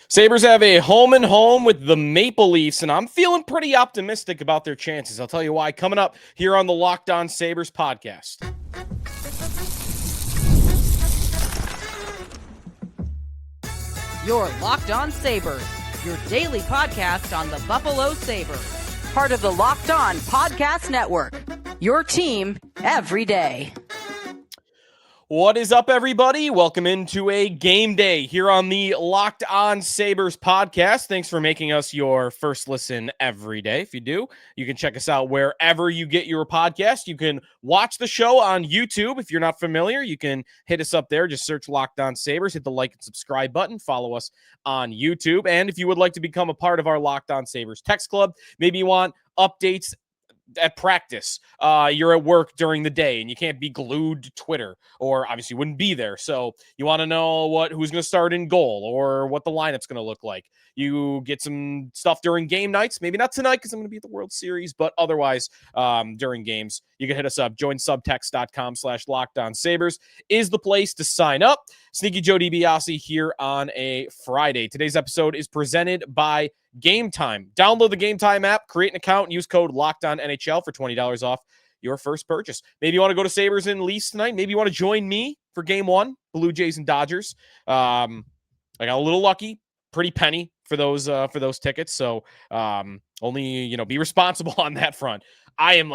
Sabres have a home and home with the Maple Leafs, and I'm feeling pretty optimistic about their chances. I'll tell you why coming up here on the Locked On Sabres podcast. You're Locked On Sabres, your daily podcast on the Buffalo Sabres. Part of the Locked On Podcast Network, your team every day. What is up, everybody? Welcome into a game day here on the Locked On Sabres podcast. Thanks for making us your first listen every day. If you do, you can check us out wherever you get your podcast. You can watch the show on YouTube. If you're not familiar, you can hit us up there. Just search Locked On Sabres, hit the like and subscribe button, follow us on YouTube. And if you would like to become a part of our Locked On Sabres text club, maybe you want updates at practice, you're at work during the day and you can't be glued to Twitter, or obviously you wouldn't be there. So you want to know who's going to start in goal or what the lineup's going to look like. You get some stuff during game nights, maybe not tonight because I'm going to be at the World Series, but otherwise during games, you can hit us up. Joinsubtext.com/LockedOnSabres is the place to sign up. Sneaky Joe DiBiase here on a Friday. Today's episode is presented by Gametime. Download the Gametime app, create an account, and use code LOCKEDONNHL for $20 off your first purchase. Maybe you want to go to Sabres and Leafs tonight. Maybe you want to join me for game one, Blue Jays and Dodgers. I got a little lucky, pretty penny for those tickets. So only, be responsible on that front. I am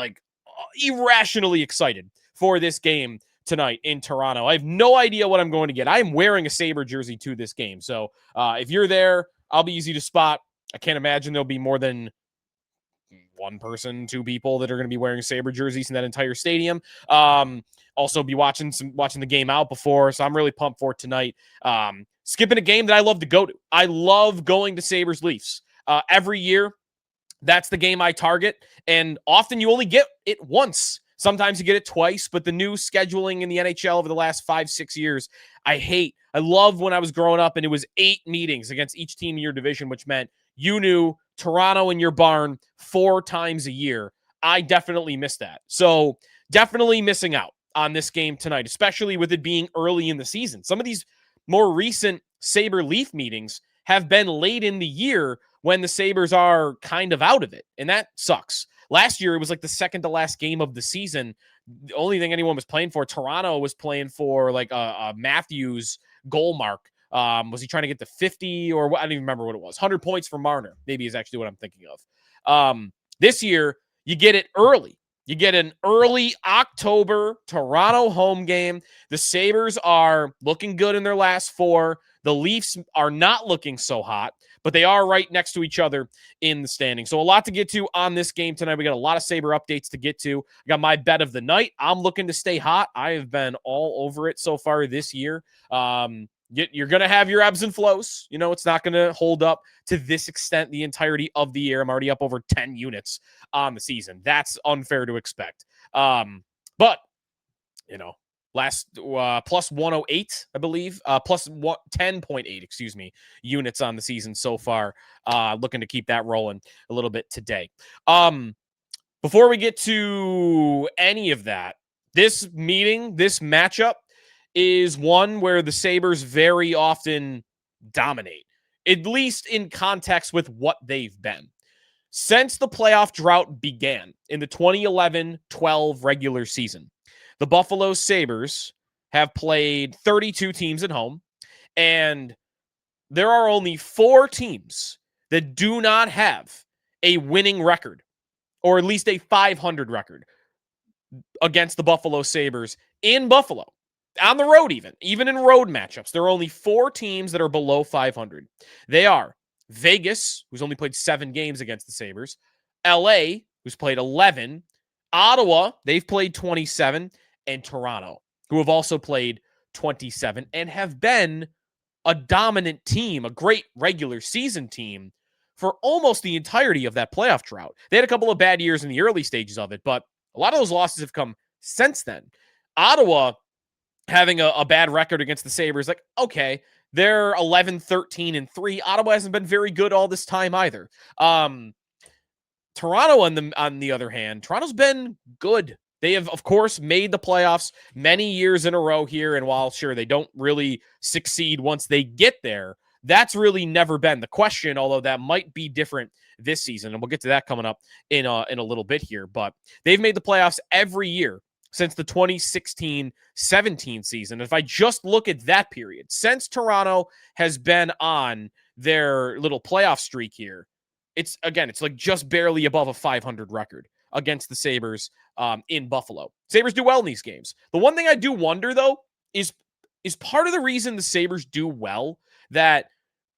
irrationally excited for this game tonight in Toronto. I have no idea what I'm going to get. I am wearing a Sabre jersey to this game. So if you're there, I'll be easy to spot. I can't imagine there'll be more than one person, two people that are going to be wearing Sabre jerseys in that entire stadium. Also be watching the game out before, so I'm really pumped for tonight. Skipping a game that I love to go to. I love going to Sabres Leafs. Every year, that's the game I target, and often you only get it once. Sometimes you get it twice, but the new scheduling in the NHL over the last 5-6 years, I hate. I love when I was growing up and it was 8 meetings against each team in your division, which meant you knew Toronto in your barn 4 times a year. I definitely miss that. So definitely missing out on this game tonight, especially with it being early in the season. Some of these more recent Sabre Leaf meetings have been late in the year when the Sabres are kind of out of it, and that sucks. Last year, it was like the second to last game of the season. The only thing anyone was playing for, Toronto was playing for like a Matthews goal mark. Was he trying to get to 50 or what? I don't even remember what it was. 100 points for Marner, maybe is actually what I'm thinking of. This year, you get it early. You get an early October Toronto home game. The Sabres are looking good in their last 4. The Leafs are not looking so hot, but they are right next to each other in the standing. So a lot to get to on this game tonight. We got a lot of Sabre updates to get to. I got my bet of the night. I'm looking to stay hot. I have been all over it so far this year. You're going to have your ebbs and flows. It's not going to hold up to this extent the entirety of the year. I'm already up over 10 units on the season. That's unfair to expect. But, last plus 108, I believe, plus 10.8, units on the season so far. Looking to keep that rolling a little bit today. Before we get to any of that, this matchup is one where the Sabres very often dominate, at least in context with what they've been. Since the playoff drought began in the 2011-12 regular season, the Buffalo Sabres have played 32 teams at home, and there are only 4 teams that do not have a winning record, or at least a 500 record, against the Buffalo Sabres in Buffalo. On the road, even in road matchups, there are only 4 teams that are below 500. They are Vegas, who's only played 7 games against the Sabres, LA, who's played 11, Ottawa, they've played 27, and Toronto, who have also played 27 and have been a dominant team, a great regular season team for almost the entirety of that playoff drought. They had a couple of bad years in the early stages of it, but a lot of those losses have come since then. Ottawa having a bad record against the Sabres, okay, they're 11-13-3. Ottawa hasn't been very good all this time either. Toronto, on the other hand, Toronto's been good. They have, of course, made the playoffs many years in a row here, and while, sure, they don't really succeed once they get there, That's really never been the question, although that might be different this season. And we'll get to that coming up in a little bit here. But they've made the playoffs every year since the 2016-17 season. If I just look at that period, since Toronto has been on their little playoff streak here, it's like just barely above a 500 record against the Sabres in Buffalo. Sabres do well in these games. The one thing I do wonder, though, is part of the reason the Sabres do well that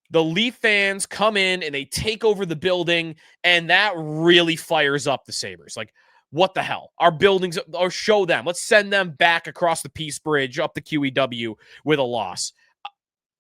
the Leaf fans come in and they take over the building, and that really fires up the Sabres. Like, what the hell? Our buildings, or show them. Let's send them back across the Peace Bridge up the QEW with a loss.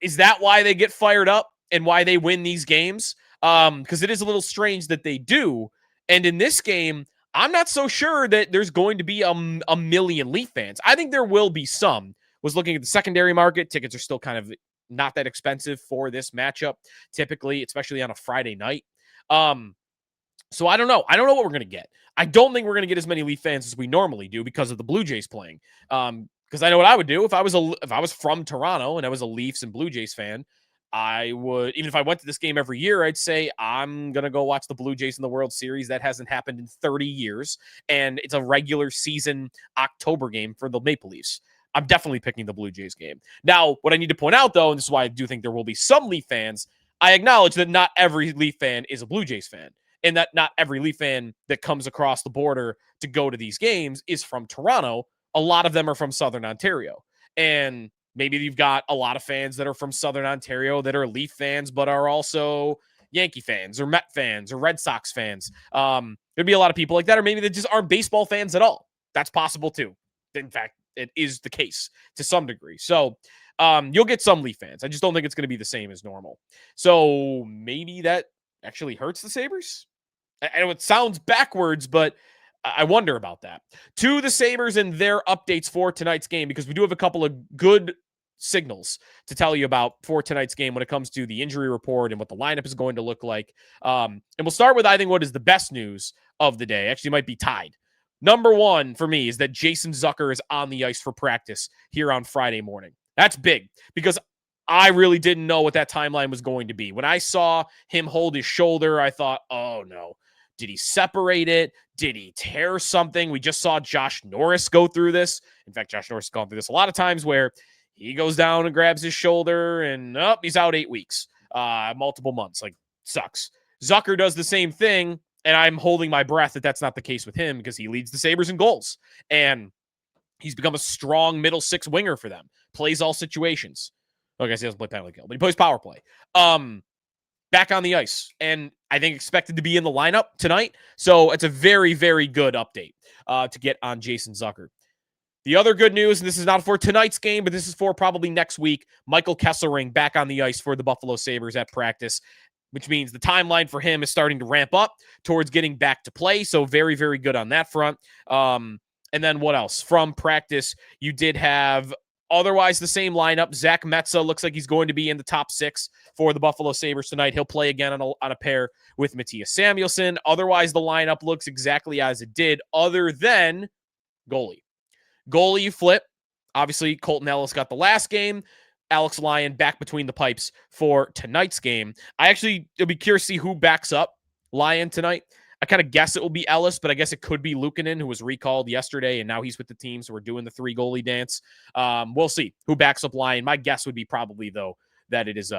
Is that why they get fired up and why they win these games? Because it is a little strange that they do. And in this game, I'm not so sure that there's going to be a million Leaf fans. I think there will be some. Was looking at the secondary market. Tickets are still kind of not that expensive for this matchup, typically, especially on a Friday night. So I don't know. I don't know what we're going to get. I don't think we're going to get as many Leaf fans as we normally do because of the Blue Jays playing. Because I know what I would do if I was from Toronto and I was a Leafs and Blue Jays fan. I would, even if I went to this game every year, I'd say I'm going to go watch the Blue Jays in the World Series. That hasn't happened in 30 years. And it's a regular season October game for the Maple Leafs. I'm definitely picking the Blue Jays game. Now, what I need to point out, though, and this is why I do think there will be some Leaf fans, I acknowledge that not every Leaf fan is a Blue Jays fan, and that not every Leaf fan that comes across the border to go to these games is from Toronto. A lot of them are from Southern Ontario. And maybe you've got a lot of fans that are from Southern Ontario that are Leaf fans, but are also Yankee fans or Met fans or Red Sox fans. There'd be a lot of people like that, or maybe they just aren't baseball fans at all. That's possible too. In fact, it is the case to some degree. So you'll get some Leaf fans. I just don't think it's going to be the same as normal. So maybe that actually hurts the Sabres. I know it sounds backwards, but I wonder about that. To the Sabres and their updates for tonight's game, because we do have a couple of good signals to tell you about for tonight's game when it comes to the injury report and what the lineup is going to look like. And we'll start with, I think, what is the best news of the day. Actually, might be tied. Number one for me is that Jason Zucker is on the ice for practice here on Friday morning. That's big because I really didn't know what that timeline was going to be. When I saw him hold his shoulder, I thought, oh no. Did he separate it? Did he tear something? We just saw Josh Norris go through this. In fact, Josh Norris has gone through this a lot of times where he goes down and grabs his shoulder and he's out 8 weeks, multiple months. Like, sucks. Zucker does the same thing, and I'm holding my breath that that's not the case with him because he leads the Sabres in goals. And he's become a strong middle six winger for them. Plays all situations. I guess he doesn't play penalty kill, but he plays power play. Back on the ice, and I think expected to be in the lineup tonight. So it's a very, very good update to get on Jason Zucker. The other good news, and this is not for tonight's game, but this is for probably next week, Michael Kesselring back on the ice for the Buffalo Sabres at practice, which means the timeline for him is starting to ramp up towards getting back to play. So very, very good on that front. And then what else? From practice, you did have otherwise the same lineup. Zach Metza looks like he's going to be in the top 6 for the Buffalo Sabres tonight. He'll play again on a pair with Matthias Samuelsson. Otherwise, the lineup looks exactly as it did, other than goalie. Goalie flip. Obviously, Colten Ellis got the last game. Alex Lyon back between the pipes for tonight's game. I'll be curious to see who backs up Lyon tonight. I kind of guess it will be Ellis, but I guess it could be Luukkonen, who was recalled yesterday, and now he's with the team, so we're doing the 3 goalie dance. We'll see who backs up Lyon. My guess would be probably, though, that it's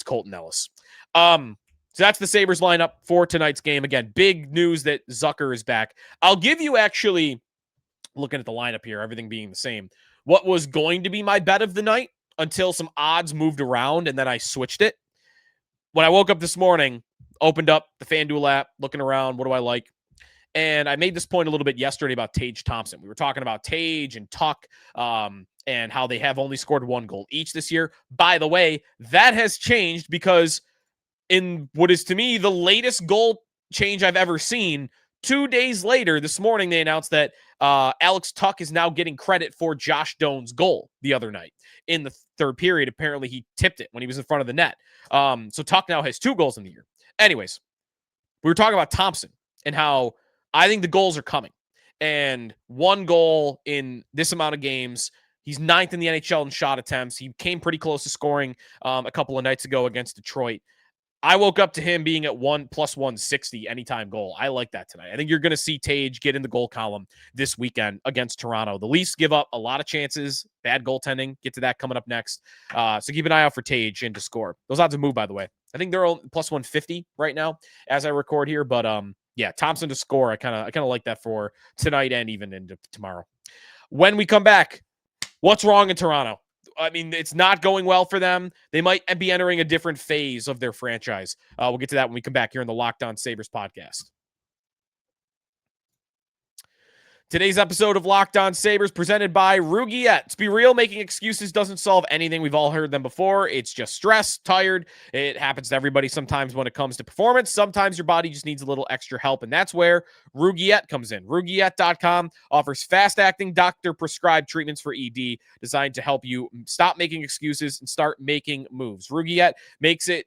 Colten Ellis. So that's the Sabres lineup for tonight's game. Again, big news that Zucker is back. I'll give you, actually, looking at the lineup here, everything being the same, what was going to be my bet of the night until some odds moved around, and then I switched it. When I woke up this morning, opened up the FanDuel app, looking around, what do I like? And I made this point a little bit yesterday about Tage Thompson. We were talking about Tage and Tuck and how they have only scored 1 goal each this year. By the way, that has changed because in what is to me the latest goal change I've ever seen, 2 days later, this morning, they announced that Alex Tuck is now getting credit for Josh Doan's goal the other night. In the third period, apparently he tipped it when he was in front of the net. So Tuck now has 2 goals in the year. Anyways, we were talking about Thompson and how I think the goals are coming. And 1 goal in this amount of games, He's 9th in the NHL in shot attempts. He came pretty close to scoring a couple of nights ago against Detroit. I woke up to him being at plus 160 anytime goal. I like that tonight. I think you're going to see Tage get in the goal column this weekend against Toronto. The Leafs give up a lot of chances, bad goaltending. Get to that coming up next. So keep an eye out for Tage and to score. Those odds have moved, by the way. I think they're plus 150 right now as I record here. But yeah, Thompson to score. I kind of like that for tonight and even into tomorrow. When we come back, what's wrong in Toronto? I mean, it's not going well for them. They might be entering a different phase of their franchise. We'll get to that when we come back here on the Locked On Sabres podcast. Today's episode of Locked On Sabres presented by Rugiet. Let's be real, making excuses doesn't solve anything. We've all heard them before. It's just stress, tired. It happens to everybody sometimes when it comes to performance. Sometimes your body just needs a little extra help, and that's where Rugiet comes in. Rugiet.com offers fast-acting, doctor-prescribed treatments for ED designed to help you stop making excuses and start making moves. Rugiet makes it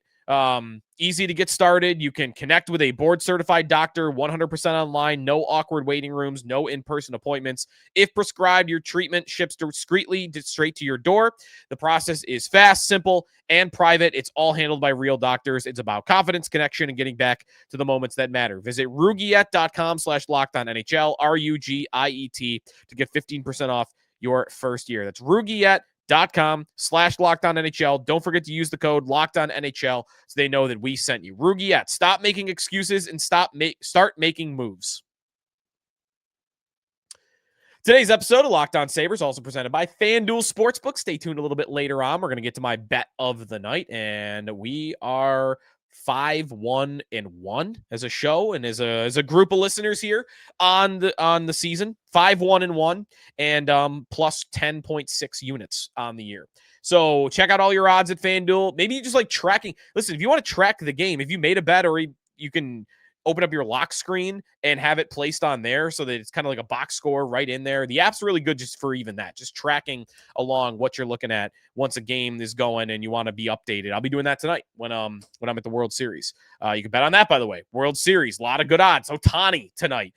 easy to get started. You can connect with a board-certified doctor 100% online, no awkward waiting rooms, no in-person appointments. If prescribed, your treatment ships discreetly straight to your door. The process is fast, simple, and private. It's all handled by real doctors. It's about confidence, connection, and getting back to the moments that matter. Visit Rugiet.com/LockedOnNHL, RUGIET, to get 15% off your first year. That's Rugiet.com/LockedOnNHL. Don't forget to use the code LockedOnNHL so they know that we sent you. Rugiet, stop making excuses and start making moves. Today's episode of Locked On Sabres also presented by FanDuel Sportsbook. Stay tuned a little bit later on. We're going to get to my bet of the night, and we are 5-1-1 as a show and as a group of listeners here on the season. 5-1-1 and plus 10.6 units on the year. So check out all your odds at FanDuel. Maybe you just like tracking. Listen, if you want to track the game, if you made a bet, or you can open up your lock screen and have it placed on there so that it's kind of like a box score right in there. The app's really good just for even that, just tracking along what you're looking at once a game is going and you want to be updated. I'll be doing that tonight when I'm at the World Series. You can bet on that, by the way. World Series, a lot of good odds. Ohtani tonight.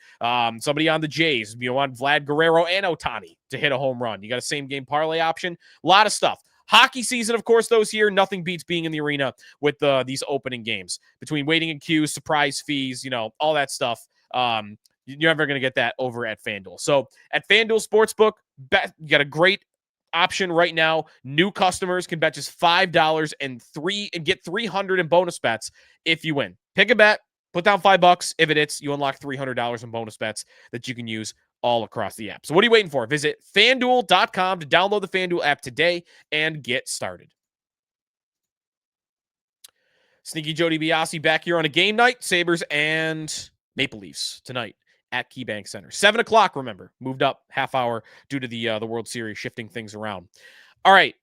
Somebody on the Jays. You want Vlad Guerrero and Ohtani to hit a home run. You got a same game parlay option. A lot of stuff. Hockey season, of course, those here, nothing beats being in the arena with these opening games. Between waiting in queues, surprise fees, all that stuff. You're never going to get that over at FanDuel. So at FanDuel Sportsbook, you got a great option right now. New customers can bet just $5 and get $300 in bonus bets if you win. Pick a bet, put down $5. If it hits, you unlock $300 in bonus bets that you can use all across the app. So what are you waiting for? Visit FanDuel.com to download the FanDuel app today and get started. Sneaky Joe DiBiase back here on a game night. Sabres and Maple Leafs tonight at KeyBank Center. 7 o'clock, remember. Moved up half hour due to the World Series shifting things around. All right.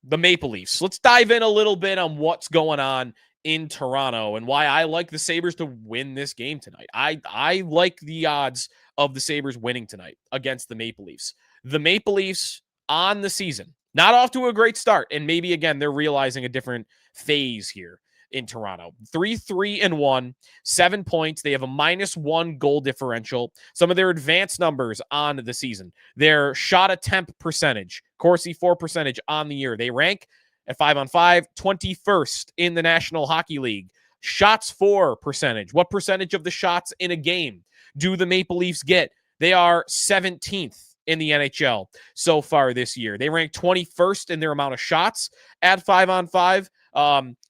The Maple Leafs. Let's dive in a little bit on what's going on in Toronto and why I like the Sabres to win this game tonight. I like the odds of the Sabres winning tonight against the Maple Leafs. The Maple Leafs on the season, not off to a great start. And maybe, again, they're realizing a different phase here in Toronto. 3-3-1, 7 points. They have a -1 goal differential. Some of their advanced numbers on the season. Their shot attempt percentage, Corsi 4% on the year. They rank at 5-on-5, 21st in the National Hockey League. Shots for percentage. What percentage of the shots in a game do the Maple Leafs get? They are 17th in the NHL so far this year. They rank 21st in their amount of shots at 5-on-5.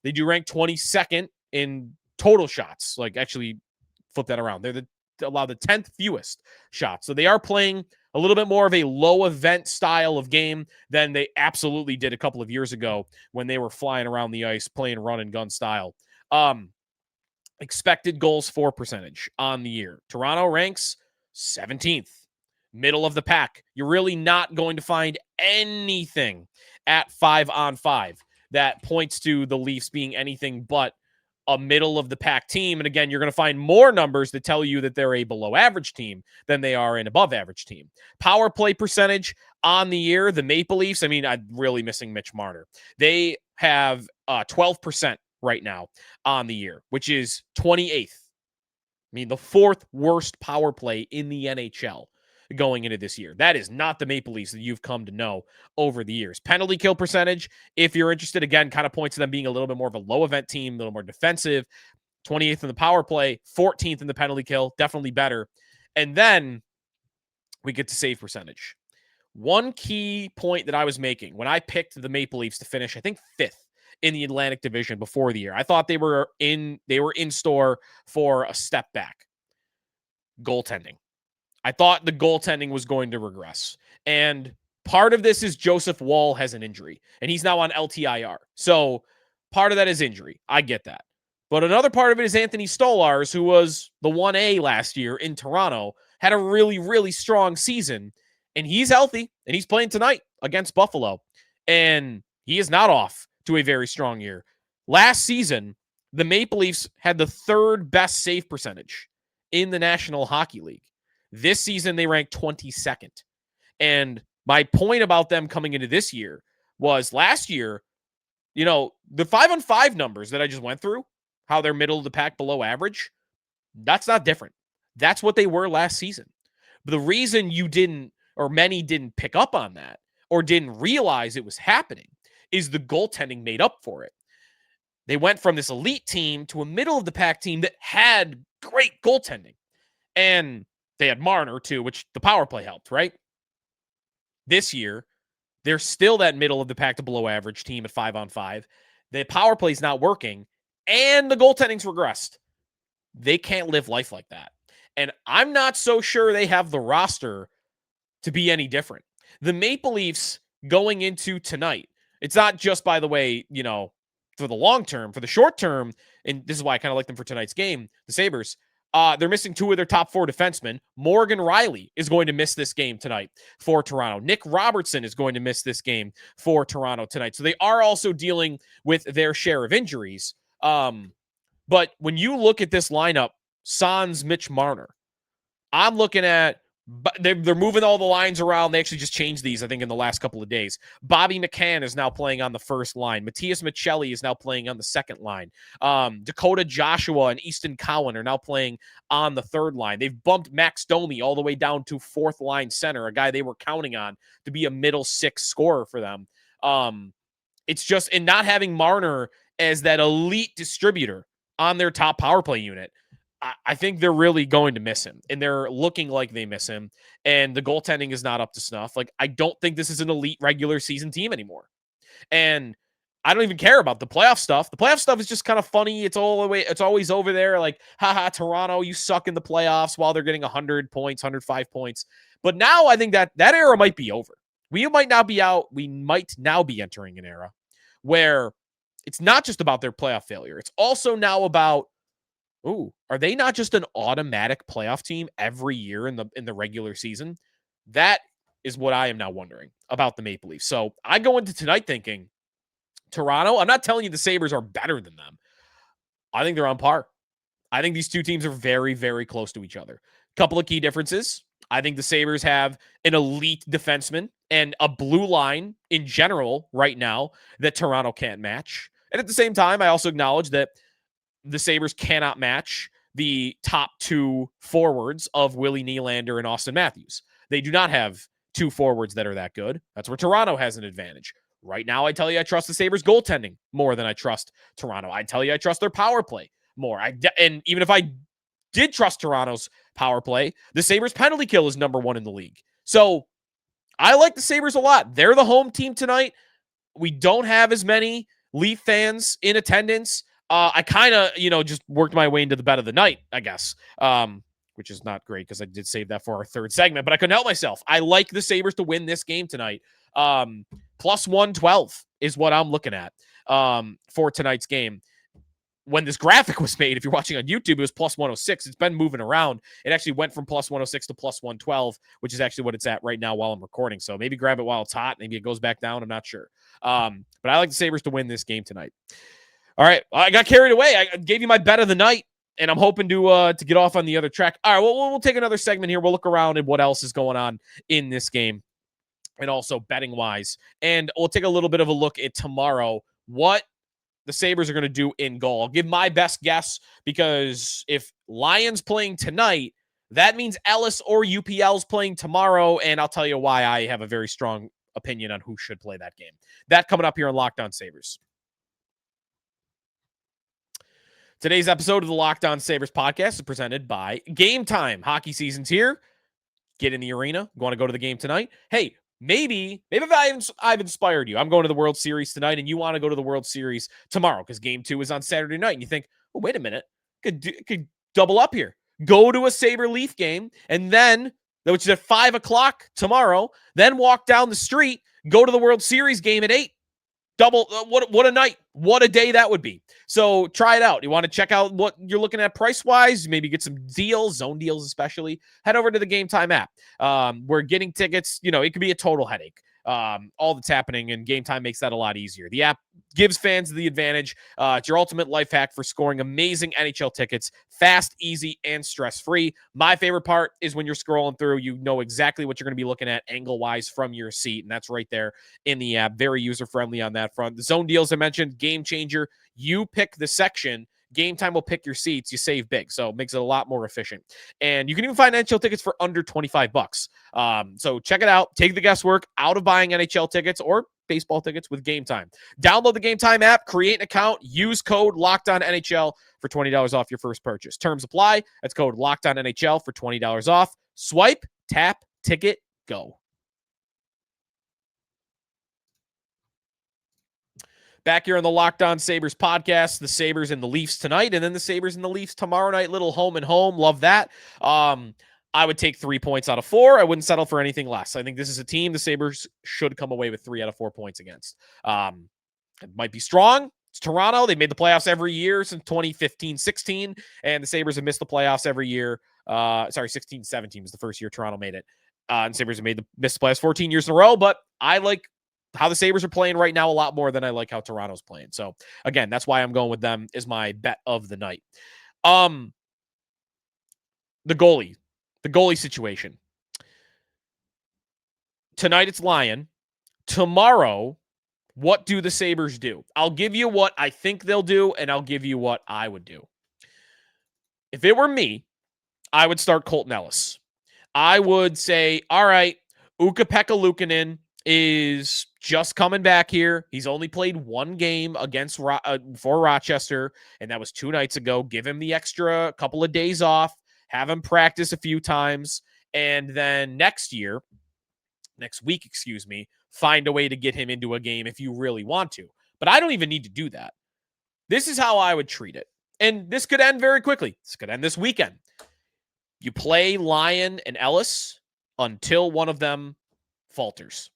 They do rank 22nd in total shots. Like, actually flip that around. They're allow the 10th fewest shots. So they are playing a little bit more of a low event style of game than they absolutely did a couple of years ago when they were flying around the ice playing run and gun style. Expected goals for percentage on the year. Toronto ranks 17th, middle of the pack. You're really not going to find anything at 5-on-5 that points to the Leafs being anything but a middle of the pack team. And again, you're going to find more numbers that tell you that they're a below average team than they are an above average team. Power play percentage on the year, the Maple Leafs, I mean, I'm really missing Mitch Marner. They have 12% right now on the year, which is 28th. I mean, the 4th worst power play in the NHL. going into this year. That is not the Maple Leafs that you've come to know over the years. Penalty kill percentage, if you're interested, again, kind of points to them being a little bit more of a low event team, a little more defensive. 28th in the power play, 14th in the penalty kill, definitely better. And then we get to save percentage. One key point that I was making when I picked the Maple Leafs to finish, I think 5th in the Atlantic Division before the year. I thought they were in store for a step back. Goaltending. I thought the goaltending was going to regress. And part of this is Joseph Woll has an injury, and he's now on LTIR. So part of that is injury. I get that. But another part of it is Anthony Stolarz, who was the 1A last year in Toronto, had a really, really strong season, and he's healthy, and he's playing tonight against Buffalo. And he is not off to a very strong year. Last season, the Maple Leafs had the 3rd best save percentage in the National Hockey League. This season, they ranked 22nd. And my point about them coming into this year was last year, the 5-on-5 numbers that I just went through, how they're middle of the pack below average, that's not different. That's what they were last season. But the reason many didn't pick up on that or didn't realize it was happening is the goaltending made up for it. They went from this elite team to a middle of the pack team that had great goaltending. And they had Marner too, which the power play helped, right? This year, they're still that middle of the pack to below average team at 5-on-5. The power play is not working, and the goaltending's regressed. They can't live life like that. And I'm not so sure they have the roster to be any different. The Maple Leafs going into tonight, it's not just, by the way, for the long term, for the short term, and this is why I kind of like them for tonight's game, the Sabres, they're missing 2 of their top 4 defensemen. Morgan Rielly is going to miss this game tonight for Toronto. Nick Robertson is going to miss this game for Toronto tonight. So they are also dealing with their share of injuries. But when you look at this lineup, sans Mitch Marner, I'm looking at, they're moving all the lines around. They actually just changed these, I think, in the last couple of days. Bobby McCann is now playing on the first line. Matthias Michelli is now playing on the second line. Dakota Joshua and Easton Cowan are now playing on the third line. They've bumped Max Domi all the way down to 4th line center, a guy they were counting on to be a middle 6 scorer for them. It's just, in not having Marner as that elite distributor on their top power play unit, I think they're really going to miss him, and they're looking like they miss him, and the goaltending is not up to snuff. Like, I don't think this is an elite regular season team anymore. And I don't even care about the playoff stuff. The playoff stuff is just kind of funny. It's always over there. Like, haha, Toronto, you suck in the playoffs while they're getting 100 points, 105 points. But now I think that era might be over. We might now be entering an era where it's not just about their playoff failure. It's also now about, are they not just an automatic playoff team every year in the regular season? That is what I am now wondering about the Maple Leafs. So I go into tonight thinking, Toronto, I'm not telling you the Sabres are better than them. I think they're on par. I think these two teams are very, very close to each other. Couple of key differences. I think the Sabres have an elite defenseman and a blue line in general right now that Toronto can't match. And at the same time, I also acknowledge that the Sabres cannot match the top 2 forwards of Willie Nylander and Austin Matthews. They do not have 2 forwards that are that good. That's where Toronto has an advantage. Right now, I tell you, I trust the Sabres goaltending more than I trust Toronto. I tell you, I trust their power play more. And even if I did trust Toronto's power play, the Sabres penalty kill is number 1 in the league. So I like the Sabres a lot. They're the home team tonight. We don't have as many Leaf fans in attendance. I kind of, just worked my way into the bet of the night, I guess, which is not great because I did save that for our third segment, but I couldn't help myself. I like the Sabres to win this game tonight. Plus 112 is what I'm looking at for tonight's game. When this graphic was made, if you're watching on YouTube, it was plus 106. It's been moving around. It actually went from plus 106 to plus 112, which is actually what it's at right now while I'm recording. So maybe grab it while it's hot. Maybe it goes back down. I'm not sure. But I like the Sabres to win this game tonight. All right, I got carried away. I gave you my bet of the night, and I'm hoping to get off on the other track. All right, well, we'll take another segment here. We'll look around at what else is going on in this game and also betting-wise. And we'll take a little bit of a look at tomorrow, what the Sabres are going to do in goal. I'll give my best guess because if Lyon's playing tonight, That means Ellis or UPL is playing tomorrow, and I'll tell you why I have a very strong opinion on who should play that game. That coming up here on Locked On Sabres. Today's episode of the Locked On Sabres podcast is presented by Gametime. Hockey season's here. Get in the arena. Want to go to the game tonight? Hey, maybe I've inspired you. I'm going to the World Series tonight, and you want to go to the World Series tomorrow because Game 2 is on Saturday night, and you think, oh, wait a minute, could double up here. Go to a Sabre Leaf game, and then, which is at 5 o'clock tomorrow, then walk down the street, go to the World Series game at 8. Double, what a night. What a day that would be. So try it out. You want to check out what you're looking at price-wise, maybe get some deals, zone deals especially, head over to the Gametime app. We're getting tickets. It could be a total headache. All that's happening, and Gametime makes that a lot easier. The app gives fans the advantage. It's your ultimate life hack for scoring amazing NHL tickets, fast, easy, and stress-free. My favorite part is when you're scrolling through, you know exactly what you're going to be looking at angle-wise from your seat, and that's right there in the app. Very user-friendly on that front. The zone deals I mentioned, game changer. You pick the section. Gametime will pick your seats. You save big, so it makes it a lot more efficient. And you can even find NHL tickets for under $25. So check it out. Take the guesswork out of buying NHL tickets or baseball tickets with Gametime. Download the Gametime app, create an account, use code LOCKEDONNHL for $20 off your first purchase. Terms apply. That's code LOCKEDONNHL for $20 off. Swipe, tap, ticket, go. Back here on the Locked On Sabres podcast, the Sabres and the Leafs tonight, and then the Sabres and the Leafs tomorrow night. Little home and home. Love that. I would take 3 points out of 4. I wouldn't settle for anything less. I think this is a team the Sabres should come away with 3 out of 4 points against. It might be strong. It's Toronto. They made the playoffs every year since 2015-16, and the Sabres have missed the playoffs every year. 16-17 was the first year Toronto made it. And Sabres have missed the playoffs 14 years in a row, but I like how the Sabres are playing right now a lot more than I like how Toronto's playing. So again, that's why I'm going with them as my bet of the night. The goalie situation. Tonight it's Lyon. Tomorrow, what do the Sabres do? I'll give you what I think they'll do, and I'll give you what I would do. If it were me, I would start Colten Ellis. I would say, all right, Ukko-Pekka Luukkonen is just coming back here. He's only played one game against for Rochester, and that was 2 nights ago. Give him the extra couple of days off, have him practice a few times, and then next week, find a way to get him into a game if you really want to. But I don't even need to do that. This is how I would treat it. And this could end very quickly. This could end this weekend. You play Lyon and Ellis until one of them falters.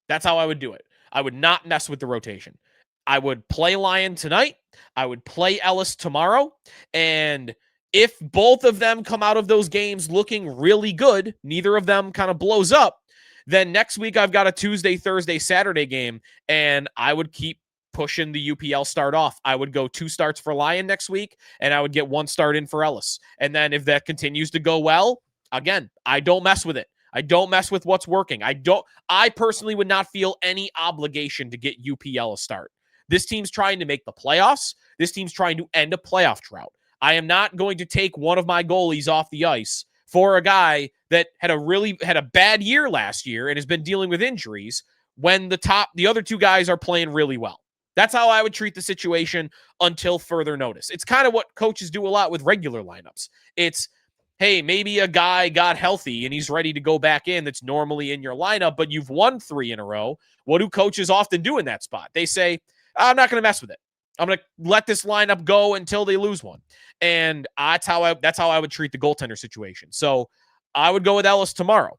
That's how I would do it. I would not mess with the rotation. I would play Lyon tonight. I would play Ellis tomorrow. And if both of them come out of those games looking really good, neither of them kind of blows up, then next week I've got a Tuesday, Thursday, Saturday game, and I would keep pushing the UPL start off. I would go 2 starts for Lyon next week, and I would get 1 start in for Ellis. And then if that continues to go well, again, I don't mess with it. I don't mess with what's working. I personally would not feel any obligation to get UPL a start. This team's trying to make the playoffs. This team's trying to end a playoff drought. I am not going to take one of my goalies off the ice for a guy that had a bad year last year and has been dealing with injuries when the other 2 guys are playing really well. That's how I would treat the situation until further notice. It's kind of what coaches do a lot with regular lineups. It's, hey, maybe a guy got healthy and he's ready to go back in that's normally in your lineup, but you've won 3 in a row. What do coaches often do in that spot? They say, I'm not going to mess with it. I'm going to let this lineup go until they lose one. And that's how I would treat the goaltender situation. So I would go with Ellis tomorrow.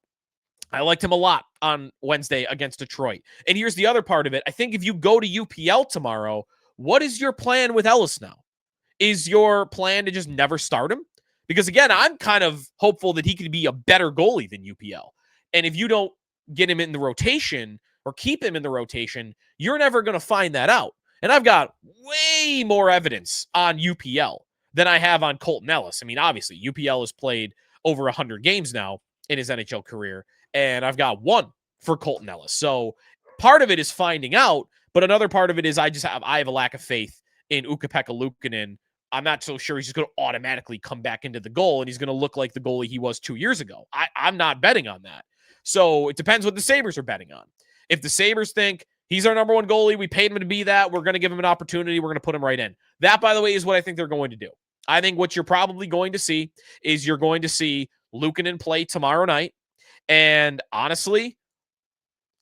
I liked him a lot on Wednesday against Detroit. And here's the other part of it. I think if you go to UPL tomorrow, what is your plan with Ellis now? Is your plan to just never start him? Because again, I'm kind of hopeful that he could be a better goalie than UPL. And if you don't get him in the rotation or keep him in the rotation, you're never going to find that out. And I've got way more evidence on UPL than I have on Colten Ellis. I mean, obviously, UPL has played over 100 games now in his NHL career, and I've got 1 for Colten Ellis. So part of it is finding out, but another part of it is I have a lack of faith in Ukko-Pekka Luukkonen I'm not so sure he's just going to automatically come back into the goal and he's going to look like the goalie he was 2 years ago. I'm not betting on that. So it depends what the Sabres are betting on. If the Sabres think he's our number one goalie, we paid him to be that, we're going to give him an opportunity, we're going to put him right in. That, by the way, is what I think they're going to do. I think what you're probably going to see is you're going to see Luukkonen play tomorrow night. And honestly,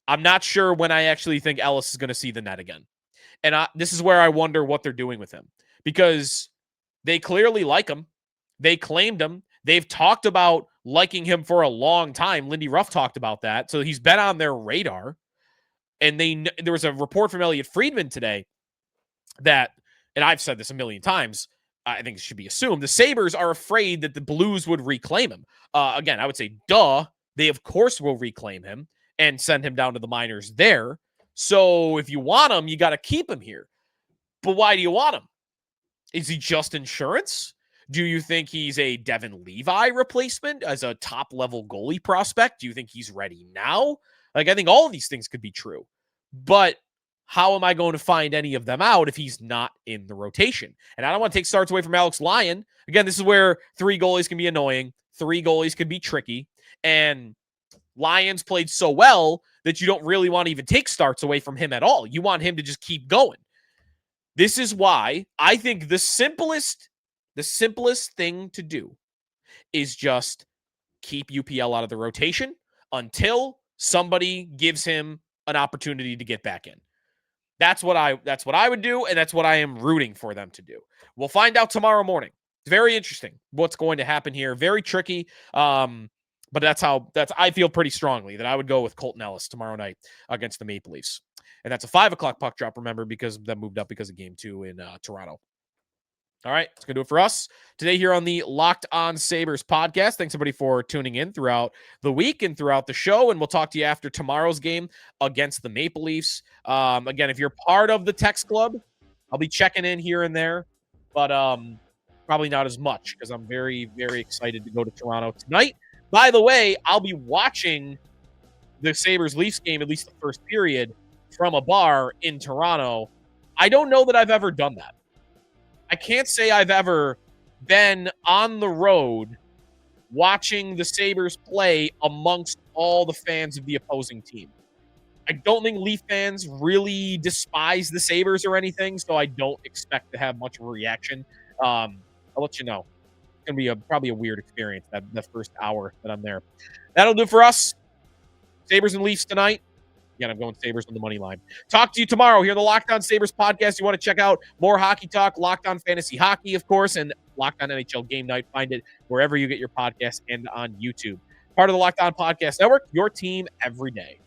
I'm not sure when I actually think Ellis is going to see the net again. And this is where I wonder what they're doing with him, because they clearly like him. They claimed him. They've talked about liking him for a long time. Lindy Ruff talked about that. So he's been on their radar. And there was a report from Elliot Friedman today that, and I've said this a million times, I think it should be assumed, the Sabres are afraid that the Blues would reclaim him. Again, I would say, duh, they of course will reclaim him and send him down to the minors there. So if you want him, you got to keep him here. But why do you want him? Is he just insurance? Do you think he's a Devin Levi replacement as a top-level goalie prospect? Do you think he's ready now? Like, I think all of these things could be true. But how am I going to find any of them out if he's not in the rotation? And I don't want to take starts away from Alex Lyon. Again, this is where 3 goalies can be annoying. 3 goalies can be tricky. And Lyon's played so well that you don't really want to even take starts away from him at all. You want him to just keep going. This is why I think the simplest thing to do is just keep UPL out of the rotation until somebody gives him an opportunity to get back in. That's what I would do, and that's what I am rooting for them to do. We'll find out tomorrow morning. It's very interesting what's going to happen here. Very tricky. But I feel pretty strongly that I would go with Colten Ellis tomorrow night against the Maple Leafs. And that's a 5:00 puck drop, remember, because that moved up because of game 2 in Toronto. All right, that's going to do it for us today here on the Locked On Sabres podcast. Thanks, everybody, for tuning in throughout the week and throughout the show. And we'll talk to you after tomorrow's game against the Maple Leafs. Again, if you're part of the text club, I'll be checking in here and there, but probably not as much because I'm very, very excited to go to Toronto tonight. By the way, I'll be watching the Sabres-Leafs game, at least the first period, from a bar in Toronto. I don't know that I've ever done that. I can't say I've ever been on the road watching the Sabres play amongst all the fans of the opposing team. I don't think Leaf fans really despise the Sabres or anything, so I don't expect to have much of a reaction. I'll let you know. It's going to be probably a weird experience that first hour that I'm there. That'll do for us. Sabres and Leafs tonight. Again, I'm going Sabres on the money line. Talk to you tomorrow here on the Locked On Sabres podcast. You want to check out more hockey talk, Locked On Fantasy Hockey, of course, and Locked On NHL Game Night. Find it wherever you get your podcasts and on YouTube. Part of the Locked On Podcast Network, your team every day.